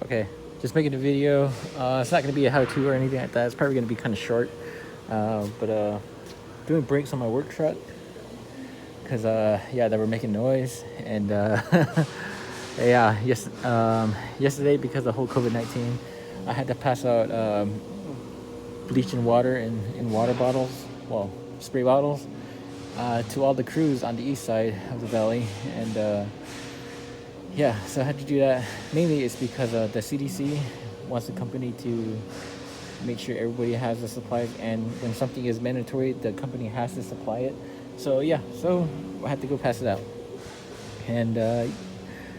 Okay, just making a video. It's not going to be a how-to or anything like that. It's probably going to be kind of short. But doing brakes on my work truck because yeah, they were making noise. And yeah, yesterday, because of the whole COVID-19, I had to pass out bleaching water in water bottles, well, spray bottles, to all the crews on the east side of the valley. And yeah, so I had to do that. Mainly it's because the CDC wants the company to make sure everybody has the supplies, and when something is mandatory, the company has to supply it. So yeah, so I had to go pass it out. And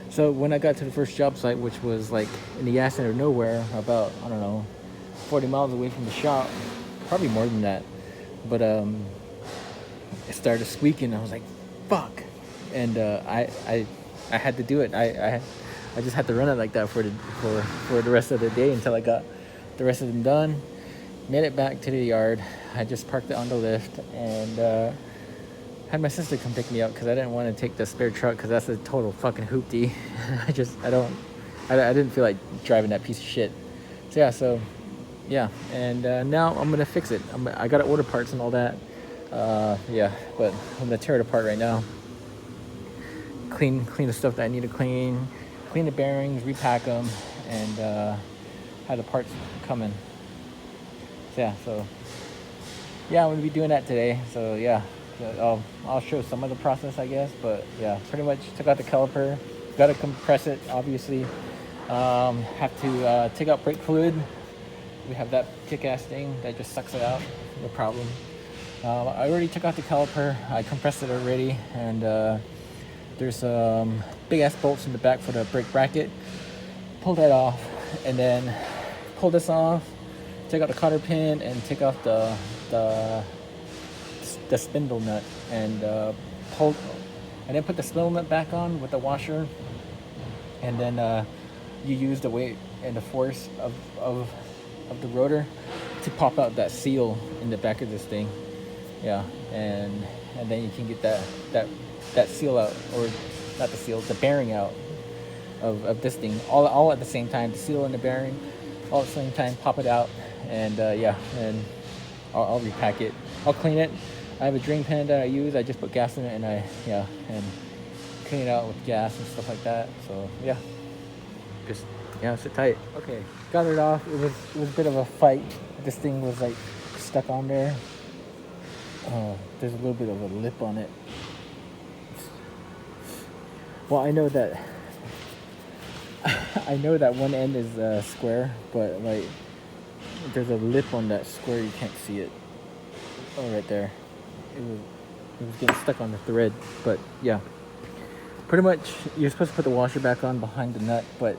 so when I got to the first job site, which was like in the ass end of nowhere, about, I don't know, 40 miles away from the shop, probably more than that. But it started squeaking. I was like, fuck. And I had to do it. I just had to run it like that for the rest of the day until I got the rest of them done. Made it back to the yard. I just parked it on the lift and had my sister come pick me up because I didn't want to take the spare truck because that's a total fucking hoopty. I didn't feel like driving that piece of shit. So yeah, and now I'm gonna fix it. I gotta order parts and all that. Yeah, but I'm gonna tear it apart right now. Clean the stuff that I need to clean the bearings, repack them, and have the parts coming. So yeah, I'm gonna be doing that today. So yeah, I'll show some of the process, I guess. But yeah, pretty much took out the caliper, gotta compress it, obviously. Have to take out brake fluid. We have that kick-ass thing that just sucks it out, no problem. I already took out the caliper, I compressed it already, and there's some big ass bolts in the back for the brake bracket. Pull that off, and then pull this off, take out the cotter pin, and take off the spindle nut, and then put the spindle nut back on with the washer, and then you use the weight and the force of the rotor to pop out that seal in the back of this thing. Yeah, and then you can get that seal out, or not the seal, the bearing out of this thing, all at the same time. The seal and the bearing all at the same time, pop it out, and yeah, and I'll repack it. I'll clean it. I have a drain pan that I use. I just put gas in it, and and clean it out with gas and stuff like that. So yeah, just sit tight. Okay, got it off. It was a bit of a fight. This thing was like stuck on there. There's a little bit of a lip on it. Well, I know that one end is square, but like there's a lip on that square. You can't see it. Oh, right there. It was getting stuck on the thread. But yeah, pretty much you're supposed to put the washer back on behind the nut, but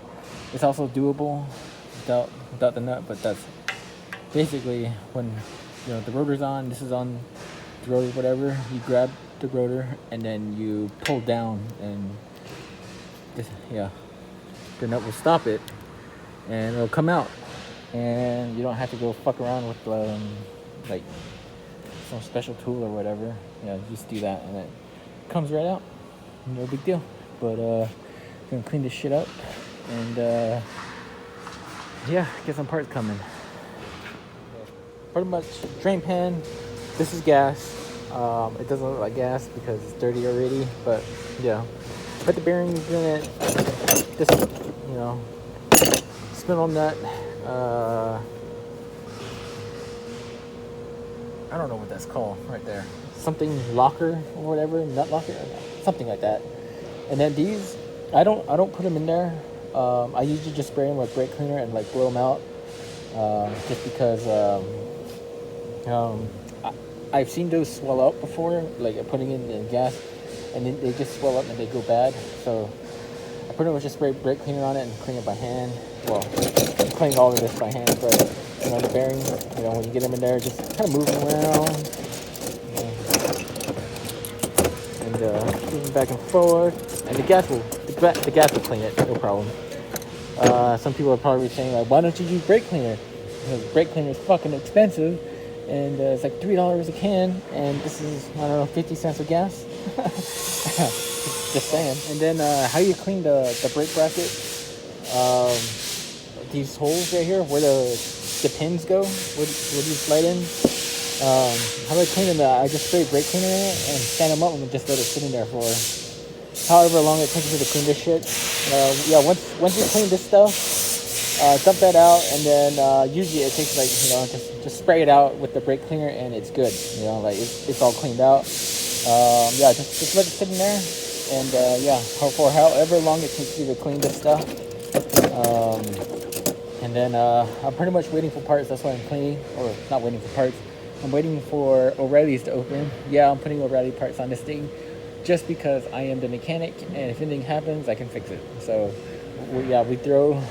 it's also doable without the nut. But that's basically when the rotor's on. This is on the rotor, whatever. You grab the rotor and then you pull down, and the nut will stop it, and it'll come out, and you don't have to go fuck around with like some special tool or whatever. Just do that, and it comes right out. No big deal. But gonna clean this shit up, and get some parts coming. Pretty much drain pan. This is gas. It doesn't look like gas because it's dirty already, but yeah. Put the bearings in it. This, spindle nut. I don't know what that's called right there. Something locker or whatever, nut locker, something like that. And then these, I don't put them in there. I usually just spray them with brake cleaner and like blow them out, just because I've seen those swell up before, like putting in the gas, and then they just swell up and they go bad. So I pretty much just spray brake cleaner on it and clean it by hand. Well, I'm cleaning all of this by hand, but the bearings, when you get them in there, just kind of move them around, and move them back and forth. And the gas will clean it, no problem. Some people are probably saying, like, why don't you use brake cleaner? Because brake cleaner is fucking expensive, and it's like $3 a can, and this is, I don't know, 50 cents of gas. Just saying. And then how you clean the brake bracket? these holes right here where the pins go, where you slide in. How do I clean them? I just spray brake cleaner in it and stand them up and just let it sit in there for however long it takes you to clean this shit. Yeah, once you clean this stuff, dump that out, and then usually it takes like, just spray it out with the brake cleaner and it's good. Like it's all cleaned out. Yeah, just let it sit in there, and yeah, for however long it takes you to clean this stuff. And then I'm pretty much waiting for parts. That's why I'm cleaning, or not waiting for parts. I'm waiting for O'Reilly's to open. Yeah, I'm putting O'Reilly parts on this thing just because I am the mechanic, and if anything happens, I can fix it. So, we throw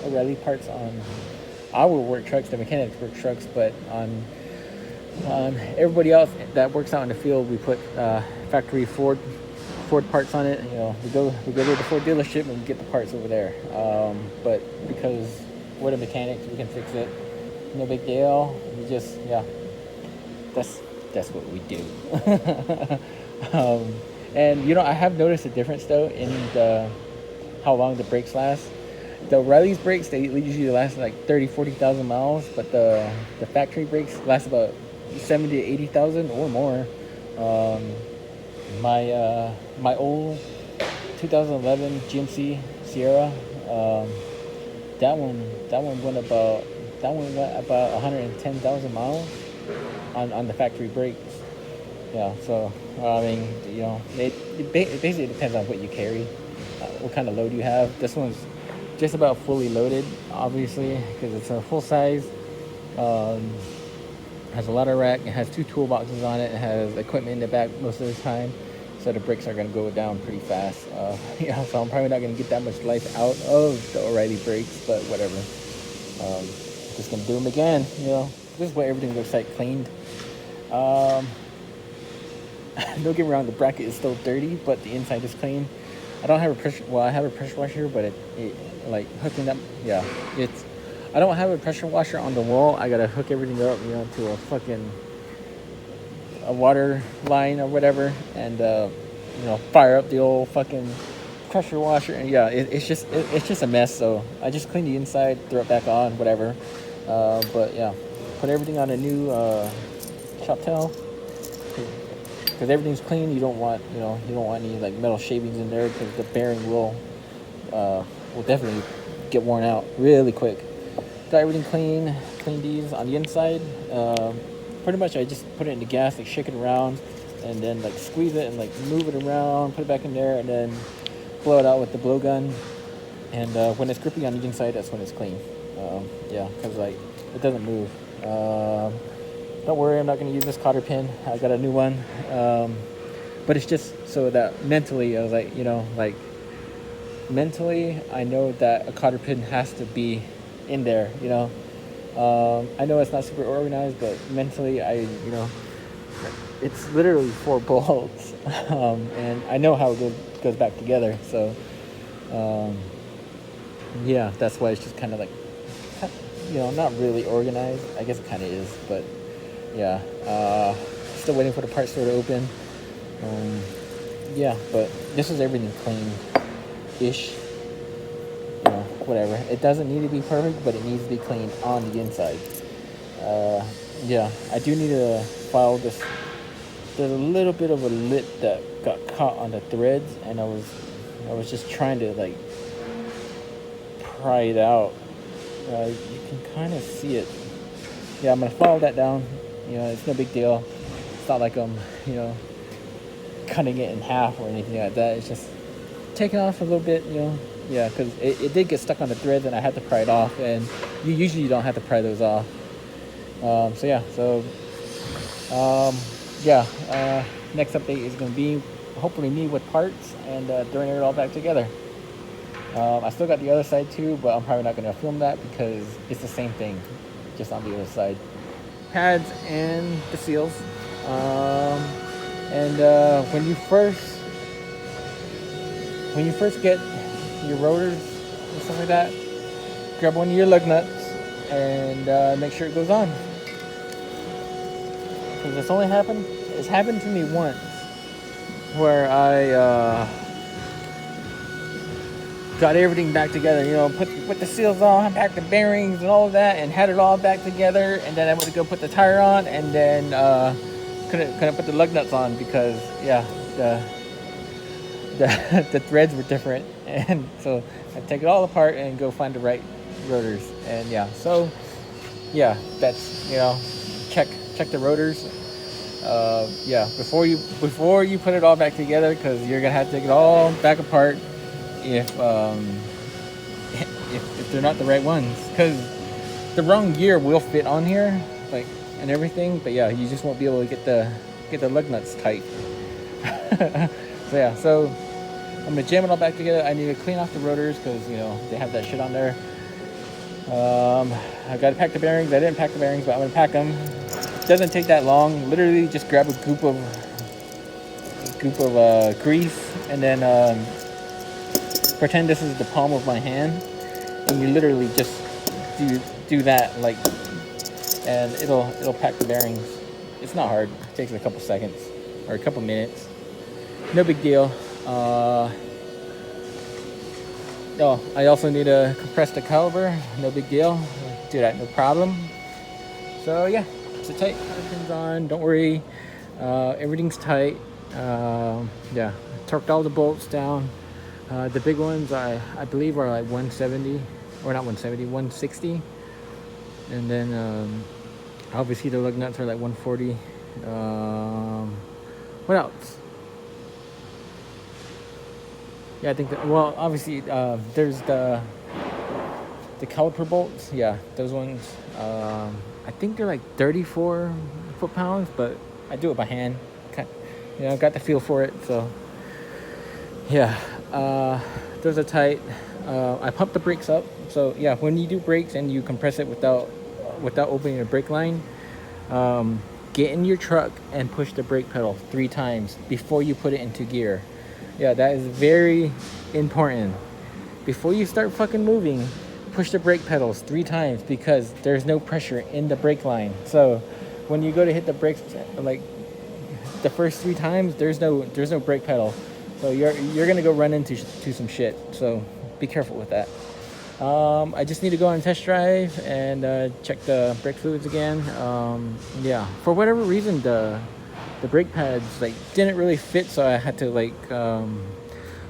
O'Reilly parts on our work trucks, the mechanics work trucks, but on everybody else that works out in the field, we put factory Ford parts on it. We go to the Ford dealership and we get the parts over there. But because we're the mechanics, we can fix it. No big deal. We just, that's what we do. And I have noticed a difference though in how long the brakes last. The O'Reilly's brakes, they usually last like 30,000-40,000 miles, but the factory brakes last about 70,000 to 80,000 or more. My old 2011 GMC Sierra, that one went about 110,000 miles on the factory brakes. Yeah, so I mean, it basically depends on what you carry, what kind of load you have. This one's just about fully loaded, obviously, because it's a full size. Has a ladder rack. It has 2 toolboxes on it. It has equipment in the back most of the time, so the brakes are going to go down pretty fast. So I'm probably not going to get that much life out of the O'Reilly brakes, but whatever. Just going to do them again. This is what everything looks like cleaned. Don't get me wrong, the bracket is still dirty, but the inside is clean. I don't have a pressure. Well, I have a pressure washer, but it like hooking up. Yeah, I don't have a pressure washer on the wall. I gotta hook everything up, to a water line or whatever, and fire up the old fucking pressure washer. And yeah, it's just a mess. So I just clean the inside, throw it back on, whatever. But yeah, put everything on a new shop tail. Because everything's clean, you don't want any like metal shavings in there, because the bearing will definitely get worn out really quick. Got everything clean these on the inside. Pretty much I just put it in the gas, like shake it around, and then like squeeze it and like move it around, put it back in there, and then blow it out with the blowgun. And when it's grippy on the inside, that's when it's clean. Yeah, because like it doesn't move. Don't worry, I'm not going to use this cotter pin. I got a new one. But it's just so that mentally, I was like, mentally, I know that a cotter pin has to be in there, I know it's not super organized, but mentally, it's literally 4 bolts. And I know how it goes back together. So, yeah, that's why it's just kind of like, not really organized. I guess it kind of is, but yeah, still waiting for the parts store to open. Yeah, but this is everything clean-ish. Whatever. It doesn't need to be perfect, but it needs to be clean on the inside. Yeah, I do need to file this. There's a little bit of a lip that got caught on the threads, and I was just trying to like pry it out. You can kind of see it. Yeah, I'm gonna file that down. It's no big deal. It's not like I'm, cutting it in half or anything like that. It's just taking off a little bit, Yeah, because it did get stuck on the threads, and I had to pry it off. And you usually don't have to pry those off. So yeah. So next update is going to be hopefully me with parts and throwing it all back together. I still got the other side too, but I'm probably not going to film that because it's the same thing, just on the other side. Pads and the seals. When you first get your rotors and stuff like that, grab one of your lug nuts and make sure it goes on. Because it's happened to me once where I got everything back together, you know, put the seals on, back the bearings and all of that, and had it all back together. And then I went to go put the tire on, and then couldn't put the lug nuts on because yeah, the threads were different, and so I take it all apart and go find the right rotors. And yeah, so yeah, that's, you know, check the rotors. Yeah, before you put it all back together, because you're gonna have to take it all back apart if they're not the right ones, because the wrong gear will fit on here, like, and everything, but yeah, you just won't be able to get the lug nuts tight. So yeah, so I'm gonna jam it all back together. I need to clean off the rotors because, you know, they have that shit on there. I gotta pack the bearings. I didn't pack the bearings, but I'm gonna pack them. It doesn't take that long. Literally just grab a goop of grease, and then pretend this is the palm of my hand, and you literally just do that, like, and it'll pack the bearings. It's not hard. It takes a couple seconds or a couple minutes. No big deal. Oh, I also need to compress the caliper. No big deal. Do that, no problem. So yeah, so tight. Everything's on. Don't worry. Everything's tight. Yeah, torqued all the bolts down. The big ones I believe are like 170, or not 170, 160. And then obviously the lug nuts are like 140. What else? Yeah, I think that, well, obviously there's the caliper bolts. Yeah, those ones. I think they're like 34 foot-pounds, but I do it by hand. You know, got the feel for it. So yeah, those are tight. I pumped the brakes up. So yeah, when you do brakes and you compress it without opening the brake line, get in your truck and push the brake pedal 3 times before you put it into gear. Yeah, that is very important. Before you start fucking moving, push the brake pedals 3 times, because there's no pressure in the brake line. So when you go to hit the brakes, like the first 3 times, there's no brake pedal. So you're gonna go run into some shit. So be careful with that. I just need to go on a test drive and check the brake fluids again. Yeah, for whatever reason, the brake pads like didn't really fit, so I had to like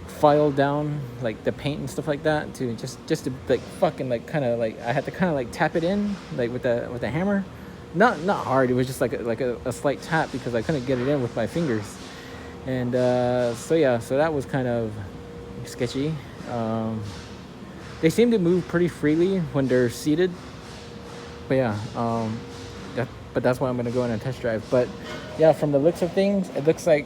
file down like the paint and stuff like that to just to like fucking like kind of like I had to kind of like tap it in like with the hammer. Not hard. It was just like a slight tap, because I couldn't get it in with my fingers. And so yeah, so that was kind of sketchy. They seem to move pretty freely when they're seated, but yeah, but that's why I'm gonna go on a test drive. But yeah, from the looks of things, it looks like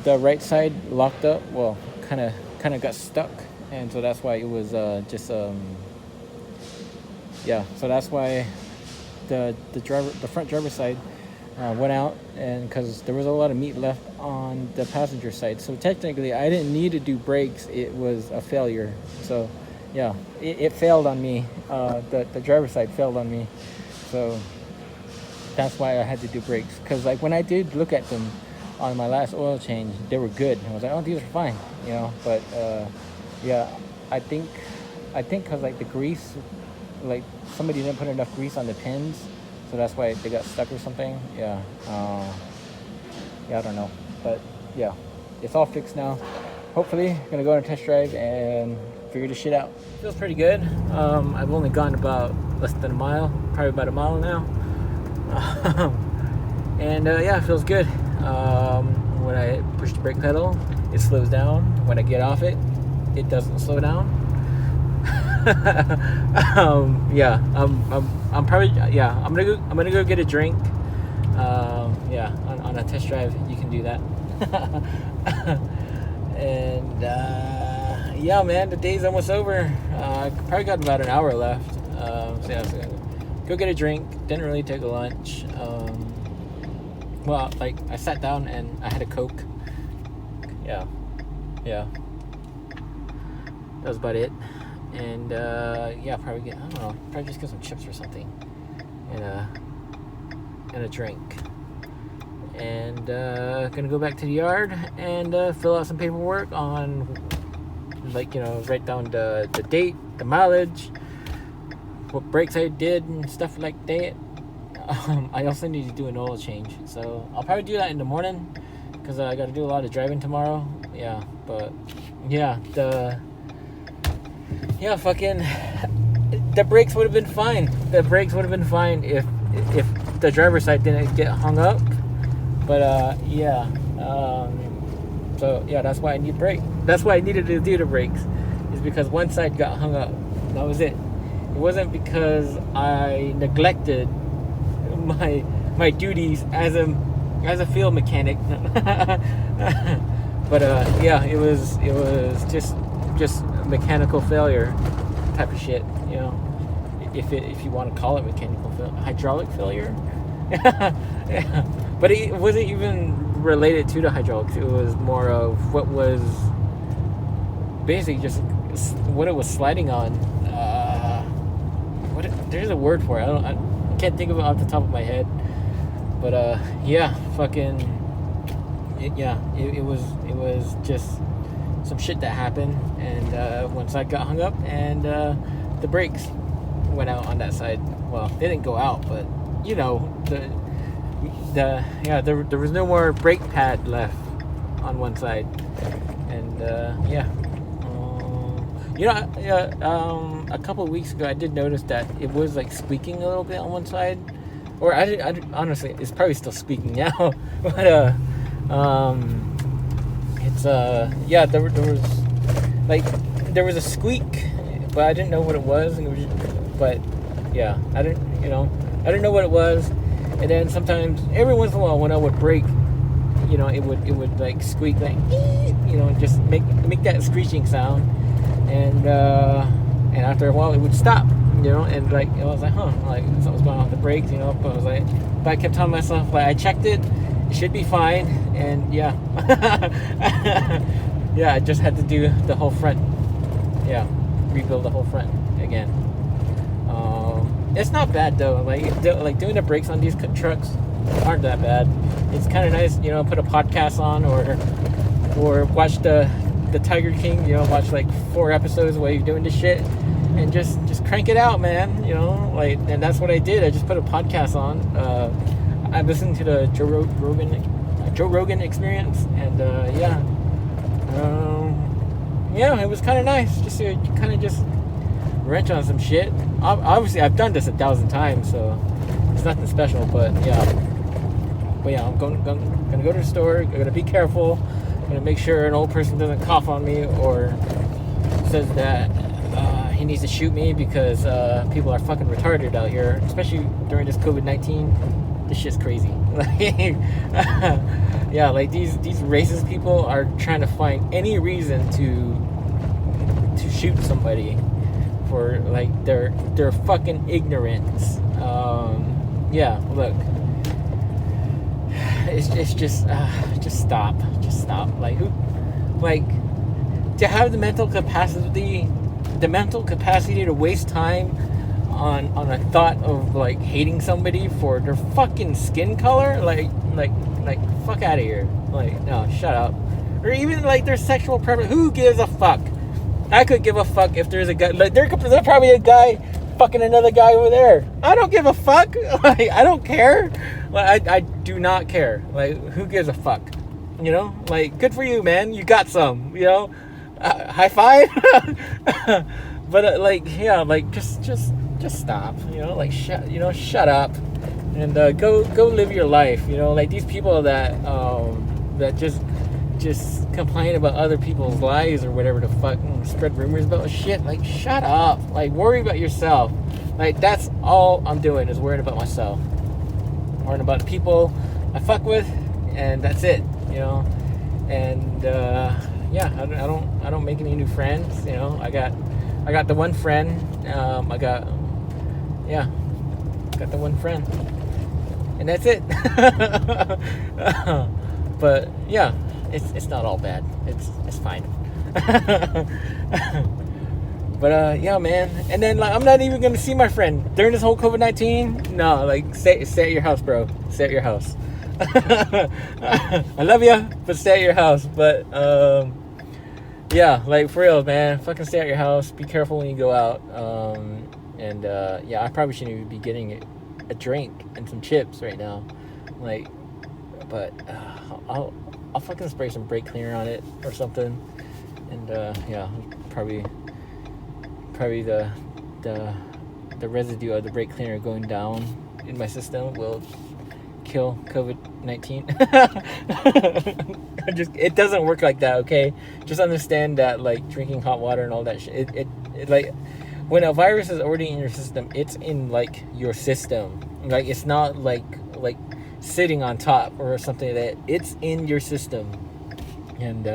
the right side locked up. Well, kind of got stuck, and so that's why it was yeah. So that's why the front driver's side went out, and because there was a lot of meat left on the passenger side. So technically, I didn't need to do brakes. It was a failure. So yeah, it failed on me. The driver's side failed on me. So that's why I had to do brakes. Because like when I did look at them on my last oil change, they were good. I was like, oh, these are fine, you know. But yeah, I think because like the grease, like somebody didn't put enough grease on the pins, so that's why they got stuck or something. Yeah, yeah, I don't know. But yeah, it's all fixed now. Hopefully, gonna go on a test drive and figure this shit out. Feels pretty good. I've only gone about less than a mile, probably about a mile now. And yeah, it feels good. When I push the brake pedal, it slows down. When I get off it, it doesn't slow down. Yeah, I'm probably, yeah, I'm gonna go get a drink. Yeah, on a test drive, you can do that. And yeah, man, the day's almost over. I probably got about an hour left. So yeah, so go get a drink. Didn't really take a lunch. Well, like I sat down and I had a Coke. Yeah, that was about it. And yeah, probably I don't know, probably just get some chips or something, and a drink. And gonna go back to the yard and fill out some paperwork on like, write down the date, the mileage, what brakes I did and stuff like that. I also need to do an oil change, so I'll probably do that in the morning because I got to do a lot of driving tomorrow. Yeah, but yeah, fucking the brakes would have been fine. The brakes would have been fine if the driver's side didn't get hung up. But so yeah, that's why I need brake. That's why I needed to do the brakes, is because one side got hung up. That was it. It wasn't because I neglected my duties as a field mechanic. But yeah, it was just mechanical failure type of shit, if you want to call it mechanical failure, hydraulic failure. Yeah. But it wasn't even related to the hydraulics. It was more of what was basically just what it was sliding on. There's a word for it. I can't think of it off the top of my head. But yeah, fucking it was just some shit that happened, and once I got hung up, and the brakes went out on that side. Well, they didn't go out, but there was no more brake pad left on one side, and a couple of weeks ago I did notice that it was like squeaking a little bit on one side, or I honestly, it's probably still squeaking now, but it's there was a squeak, but I didn't know what it was, but yeah, I didn't know what it was. And then sometimes, every once in a while, when I would brake, it would like squeak, like, just make that screeching sound, and after a while it would stop, and like I was like, like something's going on with the brakes, but I was like, but I kept telling myself, like, I checked it should be fine, and yeah, yeah, I just had to do the whole front, rebuild the whole front again. It's not bad though. Like doing the brakes on these trucks aren't that bad. It's kind of nice, put a podcast on or watch the Tiger King. Watch like 4 episodes while you're doing this shit, and just crank it out, man. And that's what I did. I just put a podcast on. I listened to the Joe Rogan Experience, and it was kind of nice just to kind of just wrench on some shit. Obviously, I've done this 1,000 times, so it's nothing special. But yeah, I'm gonna go to the store. I'm gonna be careful. I'm gonna make sure an old person doesn't cough on me or says that he needs to shoot me, because people are fucking retarded out here, especially during this COVID-19. This shit's crazy. Yeah, like these racist people are trying to find any reason to shoot somebody for like their fucking ignorance. Look, it's just stop. Like, who, like, to have the mental capacity to waste time on a thought of like hating somebody for their fucking skin color, like fuck out of here. Like, no, shut up. Or even like their sexual preference. Who gives a fuck? I could give a fuck if there's a guy, like there's probably a guy fucking another guy over there. I don't give a fuck. Like, I don't care. Like, I do not care. Like, who gives a fuck? Like, good for you, man. You got some. High five. But like, yeah, like just stop. Like, shut up, and go live your life. Like these people that just complain about other people's lives or whatever the fuck, and spread rumors about shit. Like, shut up. Like, worry about yourself. Like, that's all I'm doing, is worrying about myself, worrying about the people I fuck with, and that's it. And I don't make any new friends. I got the one friend. I got the one friend, and that's it. But yeah, it's not all bad. It's fine. But yeah, man. And then, like, I'm not even gonna see my friend during this whole COVID-19. No, like, stay at your house, bro. Stay at your house. I love you, but stay at your house. But Yeah, like for real, man. Fucking stay at your house. Be careful when you go out. And yeah, I probably shouldn't even be getting a drink and some chips right now. Like, but I'll fucking spray some brake cleaner on it or something. And yeah, probably the residue of the brake cleaner going down in my system will kill COVID-19. Just, it doesn't work like that, okay? Just understand that, like, drinking hot water and all that shit, it like, when a virus is already in your system, it's in, like, your system. Like, it's not like sitting on top or something like that. It's in your system. And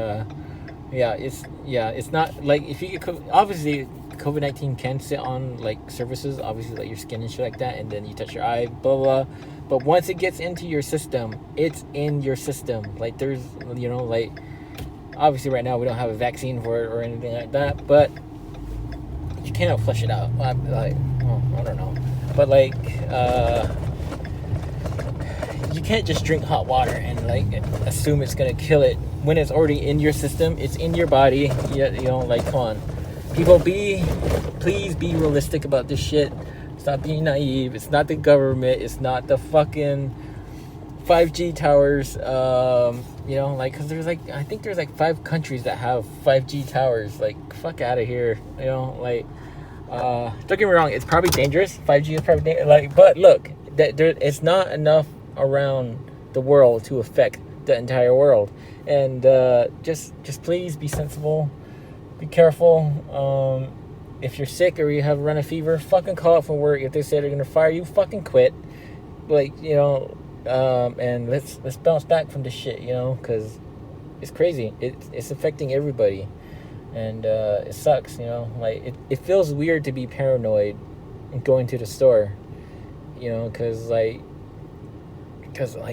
yeah, it's not like, if you get obviously COVID-19 can sit on, like, surfaces, obviously, like your skin and shit like that, and then you touch your eye, blah blah. But once it gets into your system, it's in your system. Like, there's, you know, like, obviously right now we don't have a vaccine for it or anything like that, but you cannot flush it out. Like, well, I don't know, but like, you can't just drink hot water and, like, assume it's gonna kill it when it's already in your system. It's in your body. You know, like, come on, people, please be realistic about this shit. Stop being naive. It's not the government. It's not the fucking 5G towers. You know, like, because there's, like, I think there's, like, 5 countries that have 5G towers. Like, fuck out of here. You know, like, don't get me wrong. It's probably dangerous. 5G is probably dangerous. Like, but look, it's not enough around the world to affect the entire world. And just please be sensible. Be careful. If you're sick or you have a run of fever, fucking call out for work. If they say they're gonna fire you, fucking quit. Like, you know, and let's bounce back from this shit, you know, because it's crazy. It's affecting everybody, and it sucks, you know. Like, it feels weird to be paranoid and going to the store, you know, because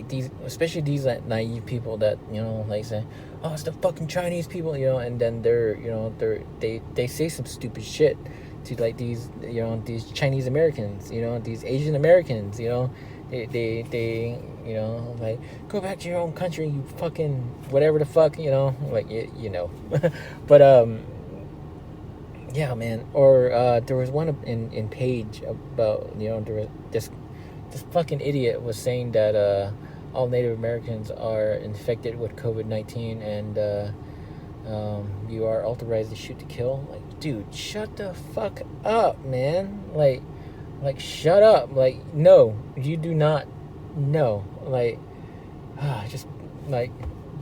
these, especially these, like, naive people that, you know, like, say, oh, it's the fucking Chinese people, you know, and then they say some stupid shit to, like, these, you know, these Chinese Americans, you know, these Asian Americans, you know, they you know, like, go back to your own country, you fucking whatever the fuck, you know, like, you know. But yeah, man. Or there was one in Page about, you know, there was this fucking idiot was saying that all Native Americans are infected with COVID-19, and you are authorized to shoot to kill. Like, dude, shut the fuck up, man. Like, shut up. Like, no, you do not. No, like, just, like,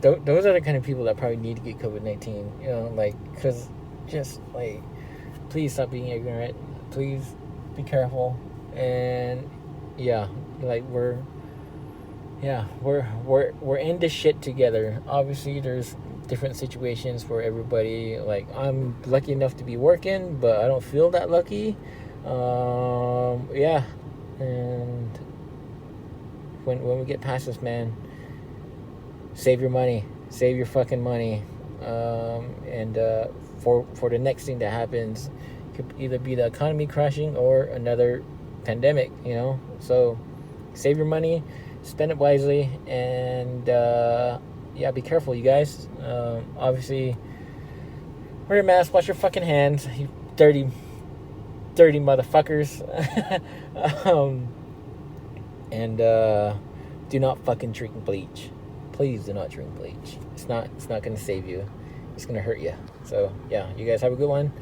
those are the kind of people that probably need to get COVID-19. You know, like, because just, like, please stop being ignorant. Please be careful. And yeah, like, we're in this shit together. Obviously, there's different situations for everybody. Like, I'm lucky enough to be working, but I don't feel that lucky. Yeah, and when we get past this, man, save your money, save your fucking money. And for the next thing that happens, it could either be the economy crashing or another pandemic, you know. So save your money, spend it wisely, and yeah, be careful, you guys. Obviously, wear your mask, wash your fucking hands, you dirty motherfuckers. And do not fucking drink bleach. Please do not drink bleach. It's not gonna save you. It's gonna hurt you. So yeah, you guys have a good one.